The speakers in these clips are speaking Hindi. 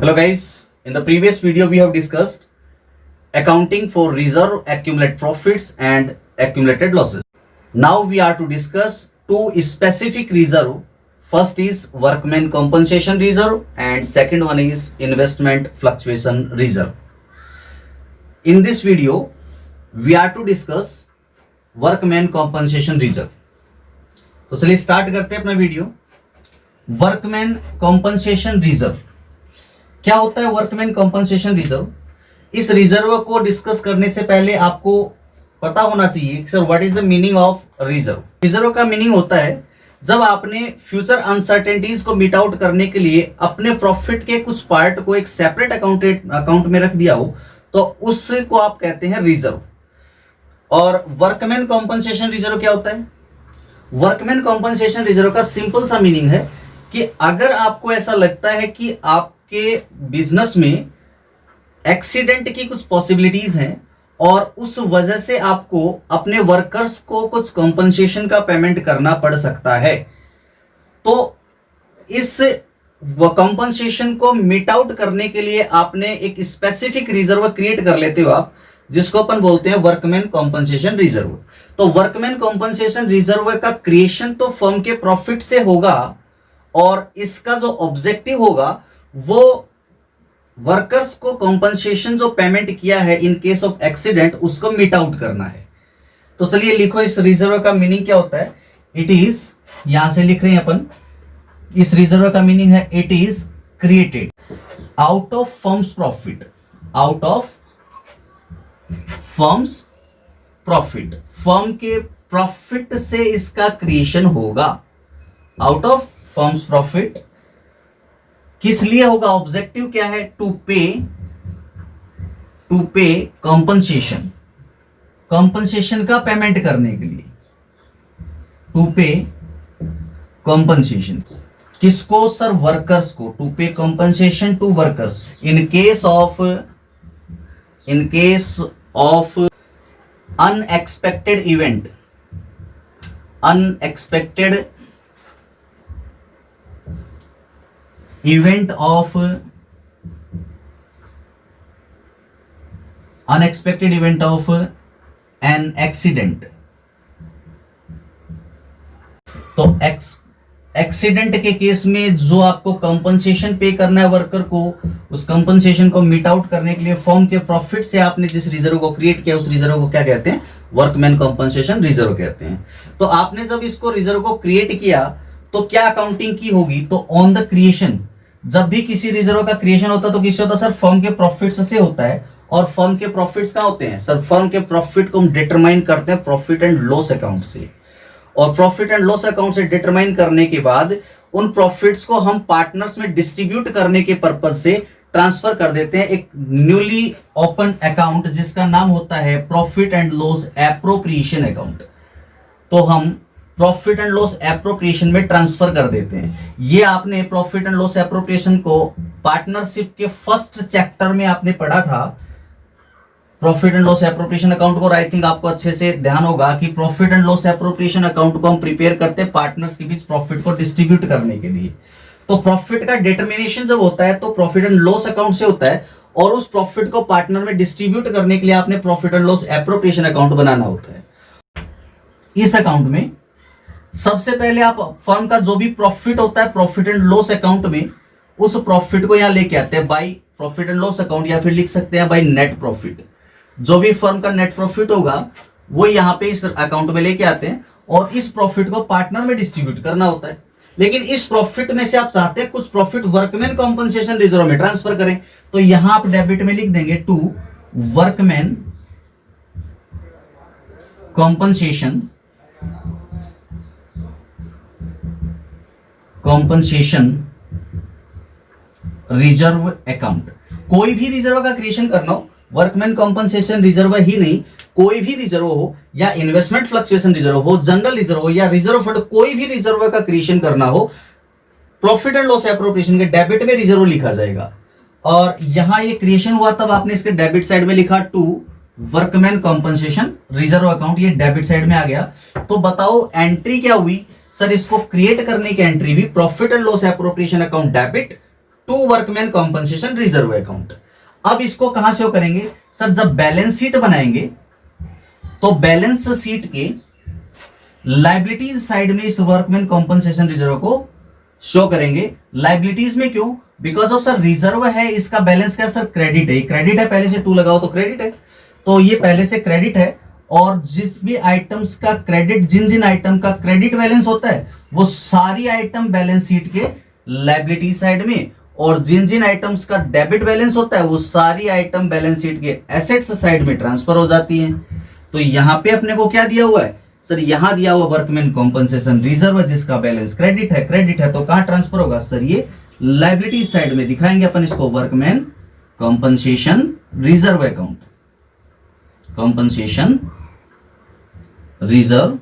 Hello guys, in the previous video we have discussed accounting for reserve, accumulated profits and accumulated losses. Now we are to discuss two specific reserve. First is workman compensation reserve and second one is investment fluctuation reserve. In this video we are to discuss workman compensation reserve. तो चलिए स्टार्ट करते हैं अपना वीडियो। वर्कमैन कॉम्पनसेशन रिजर्व क्या होता है? वर्कमैन कॉम्पनसेशन रिजर्व, इस रिजर्व को डिस्कस करने से पहले आपको पता होना चाहिए कि sir what is the meaning of reserve. Reserve का मीनिंग होता है जब आपने फ्यूचर अनसर्टेनिटीज को मीट आउट करने के लिए अपने प्रॉफिट के कुछ पार्ट को एक सेपरेट अकाउंट में रख दिया हो तो उसको आप कहते हैं रिजर्व। और वर्कमैन कॉम्पनसेशन रिजर्व क्या होता है? वर्कमैन कॉम्पनसेशन रिजर्व का सिंपल सा मीनिंग है कि अगर आपको ऐसा लगता है कि आपके बिजनेस में एक्सीडेंट की कुछ पॉसिबिलिटीज हैं और उस वजह से आपको अपने वर्कर्स को कुछ कॉम्पनसेशन का पेमेंट करना पड़ सकता है, तो इस कॉम्पनसेशन को मीट आउट करने के लिए आपने एक स्पेसिफिक रिजर्व क्रिएट कर लेते हो आप, जिसको अपन बोलते हैं वर्कमैन कॉम्पनसेशन रिजर्व। तो वर्कमैन कॉम्पनसेशन रिजर्व का क्रिएशन तो फर्म के प्रॉफिट से होगा और इसका जो ऑब्जेक्टिव होगा वो वर्कर्स को कॉम्पनसेशन जो पेमेंट किया है इन केस ऑफ एक्सीडेंट उसको मीट आउट करना है। तो चलिए लिखो इस रिजर्व का मीनिंग क्या होता है। इट इज, यहां से लिख रहे हैं अपन, इस रिजर्व का मीनिंग है it is created out of firms profit, out of firms profit, firm के प्रॉफिट से इसका क्रिएशन होगा, आउट ऑफ फर्म्स प्रॉफिट। किस लिए होगा? ऑब्जेक्टिव क्या है? टू पे कॉम्पनसेशन, कॉम्पनसेशन का पेमेंट करने के लिए, टू पे कॉम्पनसेशन। किसको सर? वर्कर्स को। To pay compensation to workers in case of unexpected event, unexpected event of an accident। तो एक्सीडेंट के केस में जो आपको कंपनसेशन पे करना है वर्कर को, उस कंपनसेशन को मीट आउट करने के लिए फर्म के प्रॉफिट से आपने जिस रिजर्व को क्रिएट किया उस रिजर्व को क्या कहते हैं? वर्कमैन कंपनसेशन रिजर्व कहते हैं। तो आपने जब इसको रिजर्व को क्रिएट किया तो क्या अकाउंटिंग की होगी? तो ऑन द क्रिएशन, जब भी किसी रिजर्व का क्रिएशन होता है तो किससे होता है? सर फर्म के प्रॉफिट्स से होता है। और फर्म के प्रॉफिट्स कहां होते हैं? सर फर्म के प्रॉफिट को हम डिटरमाइन करते हैं प्रॉफिट एंड लॉस अकाउंट से, और प्रॉफिट एंड लॉस अकाउंट से डिटरमाइन करने के बाद उन प्रॉफिट्स को हम पार्टनर्स में डिस्ट्रीब्यूट करने के पर्पज से ट्रांसफर कर देते हैं एक न्यूली ओपन अकाउंट जिसका नाम होता है profit and loss appropriation account. तो हम प्रॉफिट एंड लॉस एप्रोप्रिएशन में ट्रांसफर कर देते हैं। ये आपने प्रॉफिट एंड लॉस एप्रोप्रिएशन को पार्टनरशिप के फर्स्ट चैप्टर में आपने पढ़ा था, profit and loss appropriation account को। आई थिंक आपको अच्छे से ध्यान होगा कि profit and loss appropriation account को हम प्रिपेयर करते हैं पार्टनर्स के बीच प्रॉफिट को डिस्ट्रीब्यूट करने के लिए। तो प्रॉफिट का डिटर्मिनेशन जब होता है तो प्रॉफिट एंड लॉस अकाउंट से होता है, और उस प्रॉफिट को पार्टनर में डिस्ट्रीब्यूट करने के लिए आपने profit and loss appropriation account बनाना होता है। इस अकाउंट में सबसे पहले आप फर्म का जो भी प्रॉफिट होता है प्रॉफिट एंड लॉस अकाउंट में, उस प्रॉफिट को यहां लेके आते हैं by profit and loss account, या फिर लिख सकते हैं बाई नेट प्रॉफिट। जो भी फर्म का नेट प्रॉफिट होगा वो यहां पे इस अकाउंट में लेके आते हैं और इस प्रॉफिट को पार्टनर में डिस्ट्रीब्यूट करना होता है। लेकिन इस प्रॉफिट में से आप चाहते हैं कुछ प्रॉफिट वर्कमैन कॉम्पनसेशन रिजर्व में ट्रांसफर करें, तो यहां आप डेबिट में लिख देंगे to workman compensation reserve account. कोई भी रिजर्व का क्रिएशन करना हो, वर्कमैन कॉम्पनसेशन रिजर्व ही नहीं, कोई भी रिजर्व हो या इन्वेस्टमेंट फ्लक्चुएशन रिजर्व हो, जनरल रिजर्व हो या रिजर्व फंड, कोई भी रिजर्व का क्रिएशन करना हो, प्रॉफिट एंड लॉस एप्रोप्रिएशन के डेबिट में रिजर्व लिखा जाएगा। और यहां ये क्रिएशन हुआ तब आपने इसके डेबिट साइड में लिखा to workman compensation reserve account, ये डेबिट साइड में आ गया। तो बताओ एंट्री क्या हुई? सर इसको क्रिएट करने की एंट्री भी profit and loss appropriation account debit to workman compensation reserve account. अब इसको कहां शो करेंगे सर, जब बैलेंस शीट बनाएंगे तो बैलेंस शीट के लाइबिलिटीज साइड में इस वर्कमैन कॉम्पनसेशन रिजर्व को शो करेंगे। लाइबिलिटीज में क्यों, बिकॉज ऑफ सर रिजर्व है, इसका बैलेंस क्या सर, क्रेडिट है, क्रेडिट है, पहले से टू लगाओ तो क्रेडिट है, तो ये पहले से क्रेडिट है। और जिस भी आइटम्स का क्रेडिट, जिन जिन आइटम का क्रेडिट बैलेंस होता है वो सारी आइटम बैलेंस शीट के लाइबिलिटी साइड में, और जिन जिन आइटम्स का डेबिट बैलेंस होता है वो सारी आइटम बैलेंस शीट के एसेट्स साइड में ट्रांसफर हो जाती है। तो यहां पे अपने को क्या दिया हुआ है सर, यहां दिया हुआ वर्कमैन कॉम्पनसेशन रिजर्व जिसका बैलेंस क्रेडिट है, तो कहां ट्रांसफर होगा सर, ये लाइबिलिटी साइड में दिखाएंगे अपन इसको, workman compensation reserve account, compensation reserve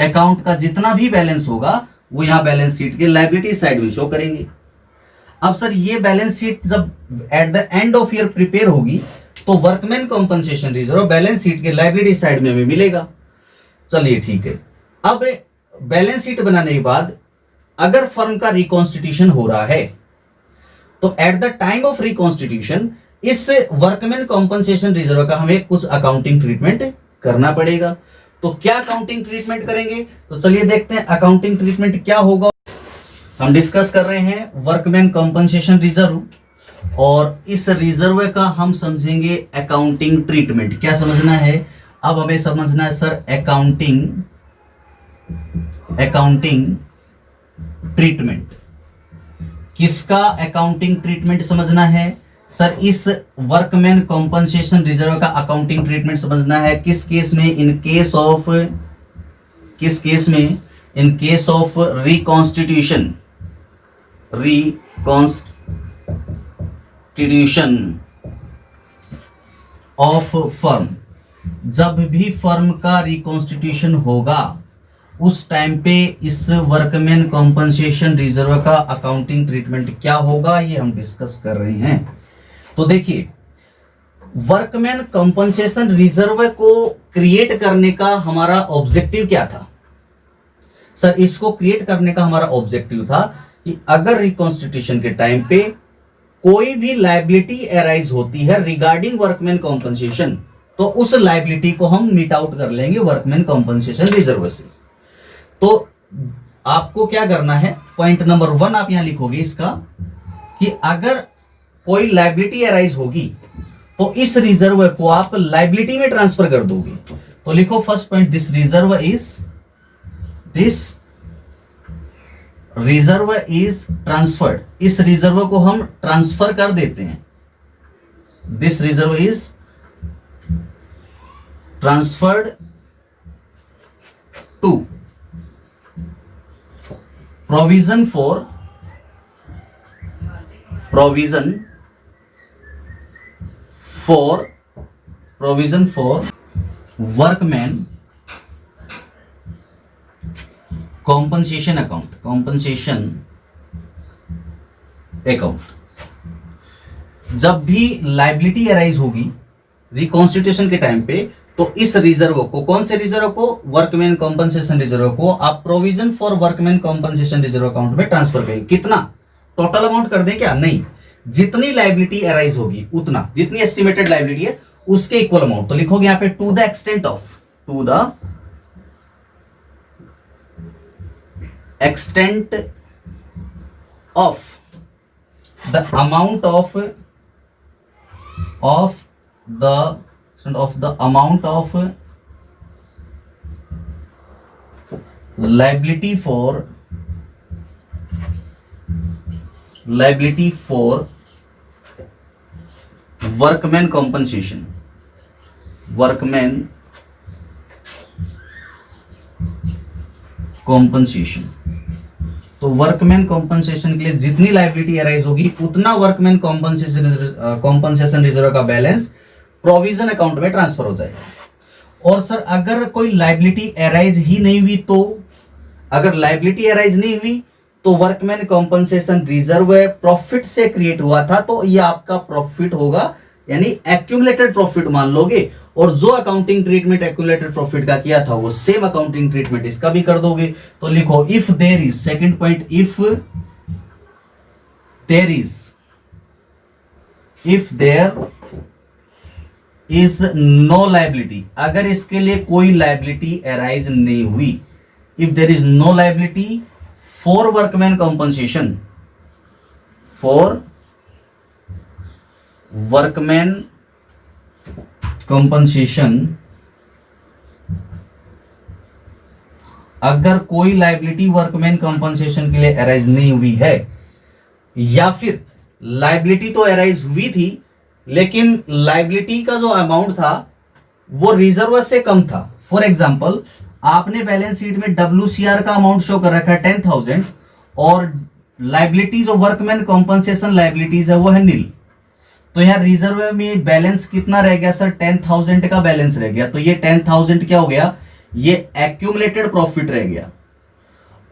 account का जितना भी बैलेंस होगा वो यहां बैलेंस शीट के लाइबिलिटी साइड में शो करेंगे। अब सर ये बैलेंस शीट जब at the end of year prepare होगी तो workman compensation reserve balance sheet के लाइबिलिटी साइड में हमें मिलेगा। चलिए ठीक है, अब बैलेंस शीट बनाने के बाद अगर फर्म का रिकॉन्स्टिट्यूशन हो रहा है तो at the time of reconstitution इस वर्कमैन कॉम्पनसेशन रिजर्व का हमें कुछ अकाउंटिंग ट्रीटमेंट करना पड़ेगा। तो क्या अकाउंटिंग ट्रीटमेंट करेंगे, तो चलिए देखते हैं अकाउंटिंग ट्रीटमेंट क्या होगा। हम डिस्कस कर रहे हैं वर्कमैन कॉम्पनसेशन रिजर्व, और इस रिजर्व का हम समझेंगे अकाउंटिंग ट्रीटमेंट। क्या समझना है, अब हमें समझना है सर अकाउंटिंग ट्रीटमेंट। किसका अकाउंटिंग ट्रीटमेंट समझना है सर, इस वर्कमैन कॉम्पनसेशन रिजर्व का अकाउंटिंग ट्रीटमेंट समझना है। किस केस में, इन case of reconstitution of firm. जब भी फर्म का रिकॉन्स्टिट्यूशन होगा उस टाइम पे इस वर्कमैन कॉम्पनसेशन रिजर्व का अकाउंटिंग ट्रीटमेंट क्या होगा, ये हम डिस्कस कर रहे हैं। तो देखिए, वर्कमैन कॉम्पनसेशन रिजर्व को क्रिएट करने का हमारा ऑब्जेक्टिव क्या था सर, इसको क्रिएट करने का हमारा ऑब्जेक्टिव था कि अगर रिकॉन्स्टिट्यूशन के टाइम पे कोई भी लायबिलिटी अराइज होती है रिगार्डिंग वर्कमैन कॉम्पनसेशन, तो उस लायबिलिटी को हम मीट आउट कर लेंगे वर्कमैन कॉम्पनसेशन रिजर्व से। तो आपको क्या करना है, पॉइंट नंबर 1 आप यहां लिखोगे इसका, कि अगर कोई लायबिलिटी अराइज होगी तो इस रिजर्व को आप लायबिलिटी में ट्रांसफर कर दोगे। तो लिखो first point, this reserve is transferred. इस रिजर्व को हम ट्रांसफर कर देते हैं। This reserve is transferred to provision for workman compensation account। जब भी लायबिलिटी अराइज होगी रिकॉन्स्टिट्यूशन के टाइम पे, तो इस रिजर्व को, कौन से रिजर्व को, वर्कमैन कॉम्पनसेशन रिजर्व को आप provision for workman compensation reserve account में ट्रांसफर करेंगे। कितना, टोटल अमाउंट कर दें क्या, नहीं, जितनी लायबिलिटी अराइज होगी उतना, जितनी एस्टिमेटेड लायबिलिटी है उसके इक्वल अमाउंट। तो लिखोगे यहां पे to the extent of the amount of liability for workman compensation तो वर्कमैन कॉम्पनसेशन के लिए जितनी लायबिलिटी अराइज होगी उतना वर्कमैन कॉम्पनसेशन रिजर्व का बैलेंस प्रोविजन अकाउंट में ट्रांसफर हो जाएगा। और सर अगर कोई लायबिलिटी अराइज ही नहीं हुई, तो अगर लायबिलिटी अराइज नहीं हुई तो वर्कमैन कॉम्पनसेशन रिजर्व प्रॉफिट से क्रिएट हुआ था, तो ये आपका प्रॉफिट होगा, यानी एक्यूमुलेटेड प्रॉफिट मान लोगे। और जो अकाउंटिंग ट्रीटमेंट एक्यूमुलेटेड प्रॉफिट का किया था वो सेम अकाउंटिंग ट्रीटमेंट इसका भी कर दोगे। तो लिखो if there is, second point, there is if there is no liability, अगर इसके लिए कोई liability arise नहीं हुई, if there is no liability for workman compensation, for workman compensation, अगर कोई लाइबिलिटी वर्कमैन कंपनसेशन के लिए अराइज नहीं हुई है, या फिर लाइबिलिटी तो अराइज हुई थी लेकिन लाइबिलिटी का जो अमाउंट था वो रिजर्व से कम था। फॉर एग्जांपल, आपने बैलेंस शीट में WCR का अमाउंट शो कर रखा है 10,000 और लाइबिलिटी जो वर्कमैन कंपनसेशन लाइबिलिटीज है वो है नील, तो यहाँ रिजर्व में बैलेंस कितना रह गया सर? 10,000 का बैलेंस रह गया। तो ये 10,000 क्या हो गया? ये एक्यूमुलेटेड प्रॉफिट रह गया।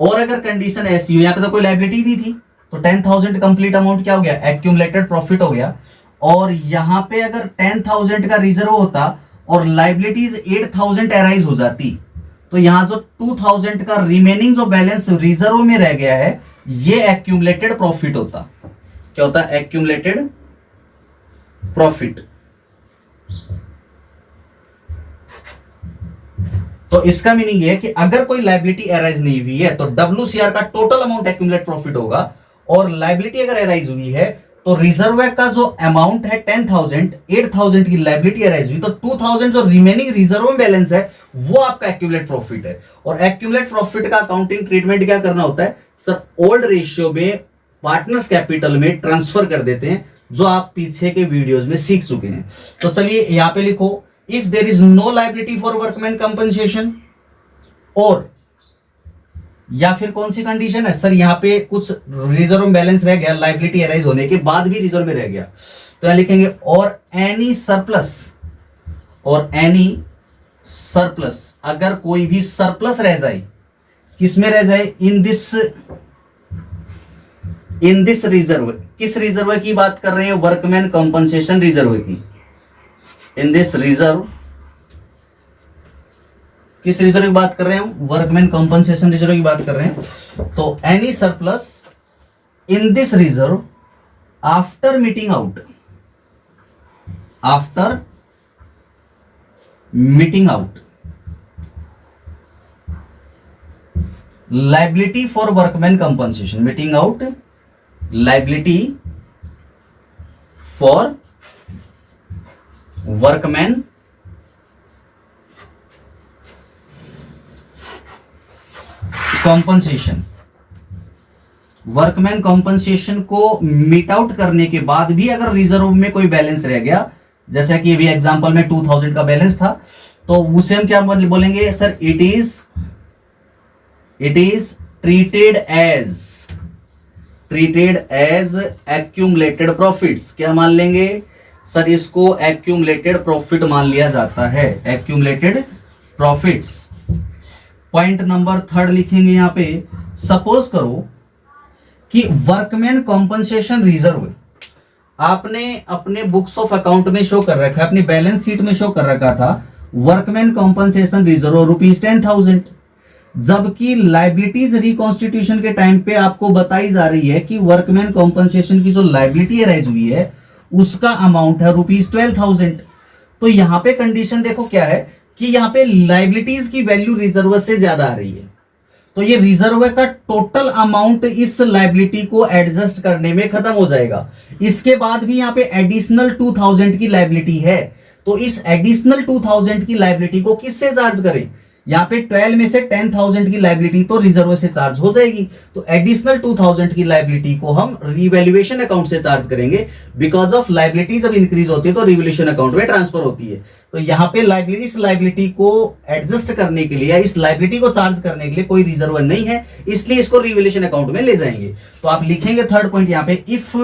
और अगर कंडीशन ऐसी हो, यहाँ पे तो कोई लाइबिलिटी नहीं थी, तो 10,000 कंप्लीट अमाउंट क्या हो गया? एक्यूमुलेटेड प्रॉफिट हो गया। और यहां पे अगर 10,000 का रिजर्व होता और लाइबिलिटीज 8,000 अराइज हो जाती, तो यहां जो 2,000 का रिमेनिंग जो बैलेंस रिजर्व में रह गया है ये एक्यूमुलेटेड प्रॉफिट होता। क्या होता है? Accumulated profit. तो इसका मीनिंग ये है कि अगर कोई लाइबिलिटी अराइज नहीं हुई है तो WCR का टोटल अमाउंट एक्यूमुलेट प्रॉफिट होगा, और लाइबिलिटी अगर अराइज हुई है तो रिजर्व का जो अमाउंट है 10,000, 8,000 की लाइबिलिटी अराइज हुई, तो 2,000 जो रिमेनिंग रिजर्व में बैलेंस है वो आपका एक्यूमुलेट प्रॉफिट है। और एक्यूमुलेट प्रॉफिट का अकाउंटिंग ट्रीटमेंट क्या करना होता है सर? ओल्ड रेशियो में पार्टनर्स कैपिटल में ट्रांसफर कर देते हैं, जो आप पीछे के वीडियोस में सीख चुके हैं। तो चलिए यहां पे लिखो, if there is no liability for workman compensation, और या फिर कौन सी कंडीशन है सर? यहां पे कुछ रिजर्व बैलेंस रह गया, लाइबिलिटी अराइज होने के बाद भी रिजर्व में रह गया, तो यहां लिखेंगे और एनी सरप्लस, और एनी सरप्लस, अगर कोई भी सरप्लस रह जाए, किसमें रह जाए? In this reserve. किस रिजर्व की बात कर रहे हैं? वर्कमैन कंपनसेशन रिजर्व की। इन दिस रिजर्व, किस रिजर्व की बात कर रहे हैं? वर्कमैन कंपनसेशन रिजर्व की बात कर रहे हैं। तो any surplus in this reserve after meeting out, after meeting out liability for workman compensation, meeting out liability for workman compensation. Workman compensation को मीट आउट करने के बाद भी अगर रिजर्व में कोई बैलेंस रह गया, जैसा कि अभी एग्जांपल में 2,000 का बैलेंस था, तो उसे हम क्या बोलेंगे sir? It is treated as accumulated profits. क्या मान लेंगे सर? इसको एक्यूमुलेटेड प्रॉफिट मान लिया जाता है, एक्यूमुलेटेड प्रॉफिट्स। पॉइंट नंबर 3 लिखेंगे यहां पे, सपोज करो कि वर्कमैन कॉम्पनसेशन रिजर्व आपने अपने बुक्स ऑफ अकाउंट में शो कर रखा है, अपनी बैलेंस शीट में शो कर रखा था वर्कमैन कॉम्पनसेशन रिजर्व ₹10,000, जबकि लाइबिलिटीज रिकॉन्स्टिट्यूशन के टाइम पे आपको बताई जा रही है कि वर्कमैन कॉम्पनसेशन की जो लाइबिलिटी अराइज हुई है उसका अमाउंट है ₹12,000। तो यहां पे कंडीशन देखो क्या है कि यहां पे लाइबिलिटीज की वैल्यू रिजर्व से ज्यादा आ रही है, तो ये रिजर्व का टोटल अमाउंट इस लाइबिलिटी को एडजस्ट करने में खत्म हो जाएगा। इसके बाद भी यहां पे एडिशनल 2,000 की लाइबिलिटी है, तो इस एडिशनल 2,000 की लाइबिलिटी को किससे चार्ज करें? यहां पे 12 में से 10,000 की लाइबिलिटी तो रिजर्व से चार्ज हो जाएगी, तो एडिशनल 2,000 की लाइबिलिटी को हम रिवैल्यूएशन अकाउंट से चार्ज करेंगे। बिकॉज ऑफ लाइबिलिटी जब इंक्रीज होती है तो रिवैल्यूएशन अकाउंट में ट्रांसफर होती है। तो यहां पे इस लाइबिलिटी को एडजस्ट करने के लिए या इस लाइबिलिटी को चार्ज करने के लिए कोई रिजर्व नहीं है, इसलिए इसको रिवैल्यूएशन अकाउंट में ले जाएंगे। तो आप लिखेंगे थर्ड पॉइंट यहां पे, if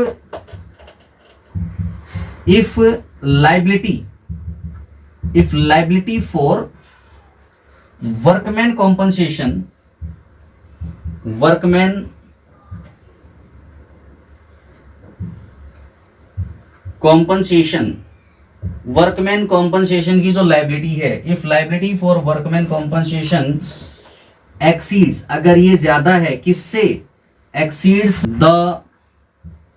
liability for workman compensation की जो लाइबिलिटी है, if liability for workman compensation exceeds, अगर ये ज्यादा है किससे? Exceeds the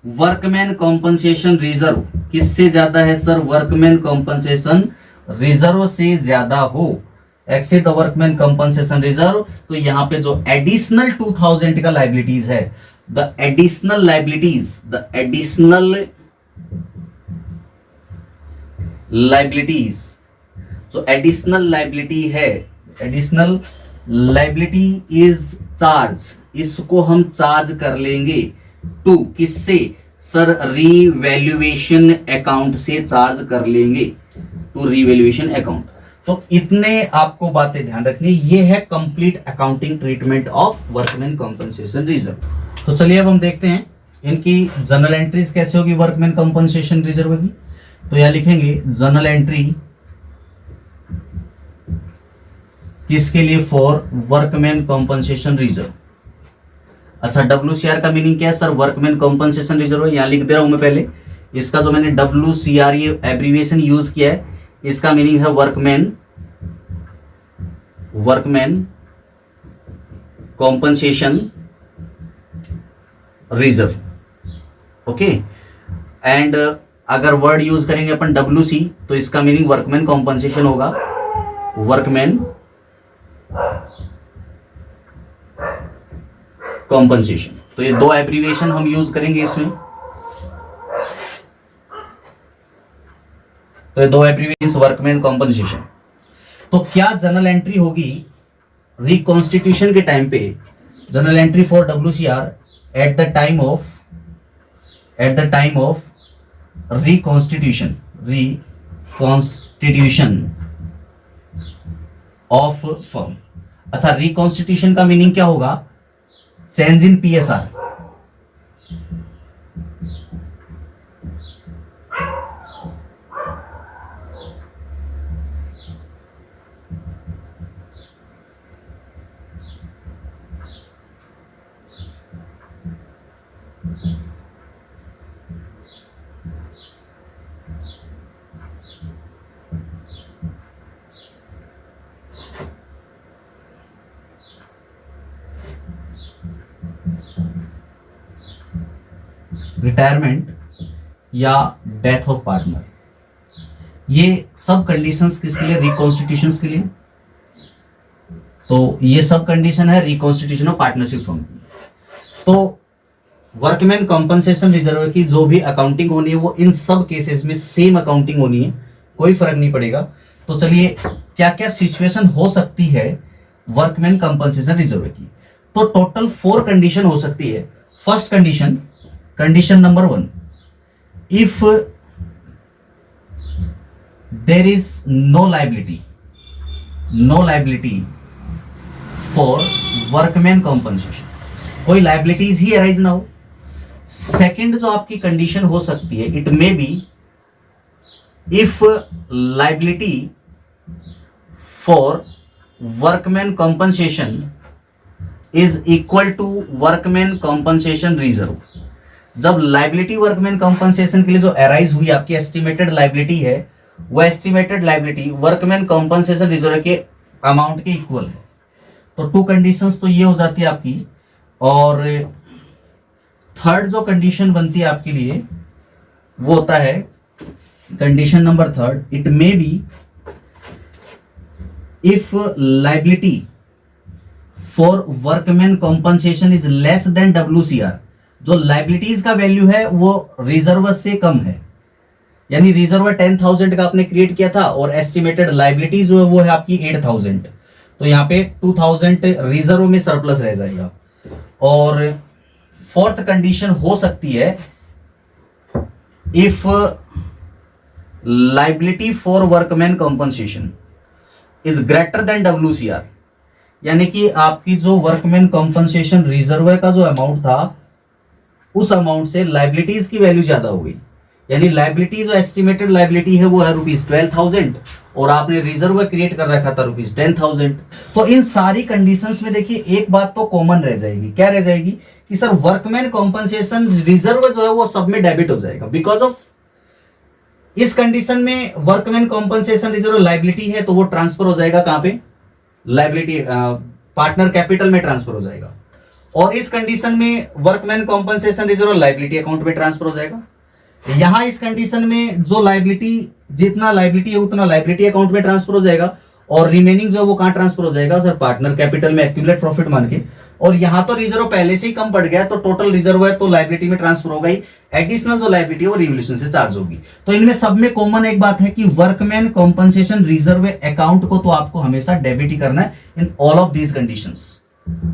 workman compensation reserve किससे ज्यादा है सर? वर्कमैन कॉम्पनसेशन रिजर्व से ज्यादा हो, exceed the workman compensation reserve, तो यहां पे जो एडिशनल 2000 का लाइबिलिटीज है, द एडिशनल लाइबिलिटीज जो एडिशनल लाइबिलिटी है, एडिशनल लाइबिलिटी इज चार्ज, इसको हम चार्ज कर लेंगे टू, किससे सर? रीवैल्यूएशन अकाउंट से चार्ज कर लेंगे, टू रीवैल्यूएशन अकाउंट। तो इतने आपको बातें ध्यान रखनी, ये है complete accounting treatment of workman compensation reserve. तो चलिए अब हम देखते हैं इनकी जनरल एंट्रीज कैसे होगी वर्कमैन कॉम्पनसेशन रिजर्व की। तो यहां लिखेंगे जनरल एंट्री किसके लिए? For workman compensation reserve. अच्छा, WCR का मीनिंग क्या है सर? वर्कमैन कॉम्पनसेशन रिजर्व है, यहां लिख दे रहा हूं मैं पहले। इसका जो मैंने WCR ये एब्रीविएशन यूज किया है, इसका मीनिंग है workman compensation reserve. Okay, and अगर वर्ड यूज करेंगे अपन WC, तो इसका मीनिंग वर्कमैन कॉम्पनसेशन होगा, वर्कमैन कॉम्पनसेशन। तो ये दो एब्रीविएशन हम यूज करेंगे इसमें। तो ये दो एब्रीविएशन वर्कमैन कॉम्पनसेशन। तो क्या जनरल एंट्री होगी रिकॉन्स्टिट्यूशन के टाइम पे? General entry for WCR at the time of reconstitution of firm. अच्छा, रिकॉन्स्टिट्यूशन का मीनिंग क्या होगा? Change in PSR। रिटायरमेंट या डेथ ऑफ पार्टनर, ये सब कंडीशंस किसके लिए? रिकॉन्स्टिट्यूशंस के लिए। तो ये सब कंडीशन है रिकॉन्स्टिट्यूशन ऑफ पार्टनरशिप फर्म की। तो वर्कमैन कॉम्पनसेशन रिजर्व की जो भी अकाउंटिंग होनी है वो इन सब केसेस में सेम अकाउंटिंग होनी है, कोई फर्क नहीं पड़ेगा। तो चलिए क्या क्या सिचुएशन हो सकती है वर्कमैन कॉम्पनसेशन रिजर्व की? तो टोटल 4 कंडीशन हो सकती है। First condition number 1, if there is no liability for workman compensation, कोई लाइबिलिटीज ही अराइज ना हो। सेकंड जो आपकी कंडीशन हो सकती है, it may be if liability for workman compensation is equal to workman compensation reserve. जब लाइबिलिटी वर्कमैन कॉम्पनसेशन के लिए जो अराइज हुई आपकी एस्टिमेटेड लाइबिलिटी है, वो estimated liability workman compensation reserve के अमाउंट के इक्वल है। तो 2 कंडीशंस तो ये हो जाती है आपकी। और थर्ड जो कंडीशन बनती है आपके लिए वो होता है condition number 3, it may be if liability for workman compensation is less than WCR, जो लाइबिलिटीज का वैल्यू है वो रिजर्व से कम है। यानी रिजर्व 10,000 का आपने क्रिएट किया था और एस्टिमेटेड लाइबिलिटी जो है वो है आपकी 8,000, तो यहाँ पे 2,000 रिजर्व में सरप्लस रह जाएगा। और फोर्थ कंडीशन हो सकती है if liability for workman compensation is greater than WCR, यानी कि आपकी जो वर्कमैन कॉम्पनसेशन रिजर्व का जो अमाउंट था उस अमाउंट से लाइबिलिटीज की वैल्यू ज्यादा हो गई। यानी लाइबिलिटी जो एस्टिमेटेड लाइबिलिटी है वो है ₹12,000 और आपने रिजर्व क्रिएट कर रखा था ₹10,000। तो इन सारी कंडीशंस में देखिए एक बात तो कॉमन रह जाएगी, क्या रह जाएगी कि सर वर्कमैन कॉम्पनसेशन रिजर्व जो है वो सब में डेबिट हो जाएगा। बिकॉज ऑफ इस कंडीशन में वर्कमैन कॉम्पनसेशन रिजर्व लाइबिलिटी है तो वो ट्रांसफर हो जाएगा कहां पे? लाइबिलिटी पार्टनर कैपिटल में ट्रांसफर हो जाएगा। और इस कंडीशन में workman compensation reserve liability account में ट्रांसफर हो जाएगा। यहां इस कंडीशन में जो लायबिलिटी, जितना लायबिलिटी है उतना लायबिलिटी अकाउंट में ट्रांसफर हो जाएगा, और रिमेनिंग जो है वो कहां ट्रांसफर हो जाएगा सर, पार्टनर कैपिटल में एक्यूमुलेट प्रॉफिट मान के। और यहां तो रिजर्व पहले से ही कम पड़ गया, तो टोटल रिजर्व है तो लायबिलिटी में ट्रांसफर होगा ही, एडिशनल जो लायबिलिटी है वो रिवोल्यूशन से चार्ज होगी। तो इनमें सब में कॉमन एक बात है कि वर्कमैन कॉम्पनसेशन रिजर्व अकाउंट को तो आपको हमेशा डेबिट ही करना है in all of these conditions.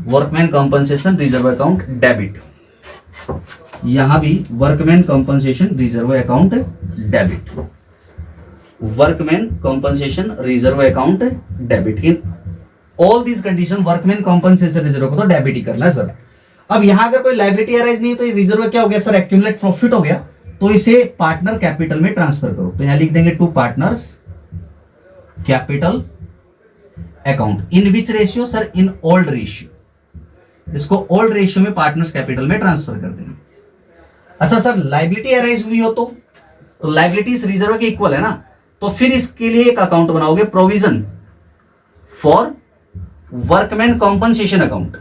Workman compensation reserve account debit, यहां भी workman compensation reserve account debit, workman compensation reserve account debit, in all these condition workman compensation reserve को तो डेबिट ही करना है सर। अब यहां अगर कोई लायबिलिटी अराइज नहीं तो ये रिजर्व क्या हो गया सर, एक्यूमुलेट प्रॉफिट हो गया, तो इसे पार्टनर कैपिटल में ट्रांसफर करो। तो यहां लिख देंगे to partners capital account, in which ratio sir, in old ratio, इसको ओल्ड रेशियो में पार्टनर्स कैपिटल में ट्रांसफर कर देंगे। अच्छा सर, लायबिलिटी अराइज हुई हो तो लायबिलिटीज रिजर्व के इक्वल है ना, तो फिर इसके लिए एक अकाउंट बनाओगे, provision for workman compensation account,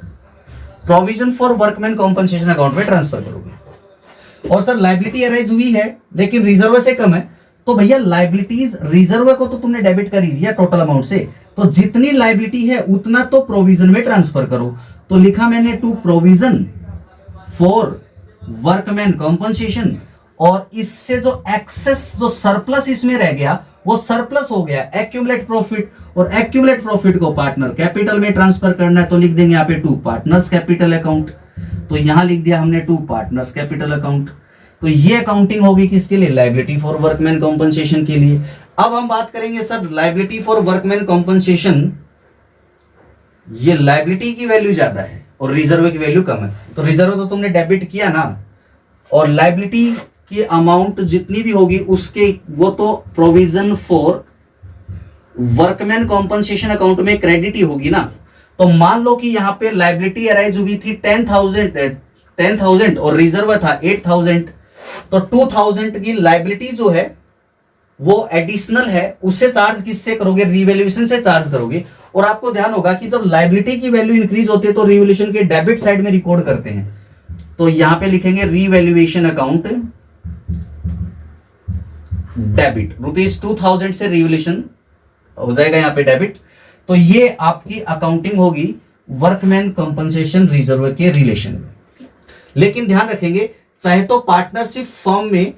provision for workman compensation account में ट्रांसफर करोगे। और सर लायबिलिटी अराइज हुई है लेकिन रिजर्व से कम है, तो भैया लायबिलिटीज रिजर्व को तो तुमने डेबिट कर ही दिया टोटल अमाउंट से, तो जितनी लायबिलिटी है उतना तो प्रोविजन में ट्रांसफर करो। तो लिखा मैंने to provision for workman compensation, और इससे जो एक्सेस, जो सरप्लस इसमें रह गया वो सरप्लस हो गया एक्यूमुलेट प्रॉफिट, और एक्यूमुलेट प्रॉफिट को पार्टनर कैपिटल में ट्रांसफर करना है, तो लिख देंगे यहाँ पे टू पार्टनर्स कैपिटल अकाउंट। तो यहां लिख दिया हमने टू पार्टनर्स कैपिटल अकाउंट। तो ये अकाउंटिंग होगी किसके लिए, लायबिलिटी फॉर वर्कमैन कॉम्पनसेशन के लिए। अब हम बात करेंगे sir liability for workman compensation, ये लायबिलिटी की वैल्यू ज्यादा है और रिजर्व की वैल्यू कम है, तो रिजर्व तो तुमने डेबिट किया ना, और लायबिलिटी की अमाउंट जितनी भी होगी उसके वो तो provision for workman compensation account में क्रेडिट ही होगी ना। तो मान लो कि यहां पे लायबिलिटी अराइज हुई थी 10,000 और रिजर्व था 8,000, तो 2,000 की लायबिलिटी जो है वो एडिशनल है, उससे चार्ज किससे करोगे, रिवैल्यूएशन से चार्ज करोगे। और आपको ध्यान होगा कि जब लायबिलिटी की वैल्यू इंक्रीज होती है तो रिवैल्यूएशन के डेबिट साइड में रिकॉर्ड करते हैं, तो यहां पे लिखेंगे रिवैल्यूएशन अकाउंट डेबिट, ₹2,000 से रिवैल्यूएशन हो जाएगा यहाँ पे डेबिट। तो ये आपकी अकाउंटिंग होगी वर्कमैन कॉम्पनसेशन रिजर्व के रिलेशन में। लेकिन ध्यान रखेंगे, चाहे तो पार्टनरशिप फर्म में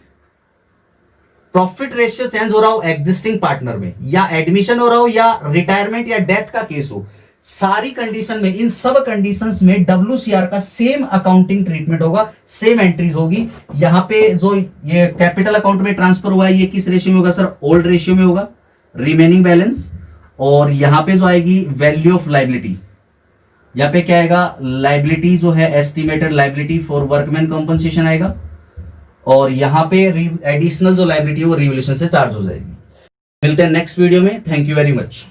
प्रॉफिट रेशियो चेंज हो रहा हो एग्जिस्टिंग पार्टनर में, या एडमिशन हो रहा हो, या रिटायरमेंट या डेथ का केस हो, सारी कंडीशन में, इन सब कंडीशंस में WCR का सेम अकाउंटिंग ट्रीटमेंट होगा, सेम एंट्रीज होगी। यहां पे जो ये कैपिटल अकाउंट में ट्रांसफर हुआ है ये किस रेशियो में होगा सर, ओल्ड रेशियो में होगा, रिमेनिंग बैलेंस। और यहां पे जो आएगी वैल्यू ऑफ लायबिलिटी, यहां पे क्या आएगा, लायबिलिटी जो है estimated liability for workman compensation आएगा, और यहां पे एडिशनल जो लायबिलिटी है वो रिवोल्यूशन से चार्ज हो जाएगी। मिलते हैं नेक्स्ट वीडियो में, थैंक यू वेरी मच।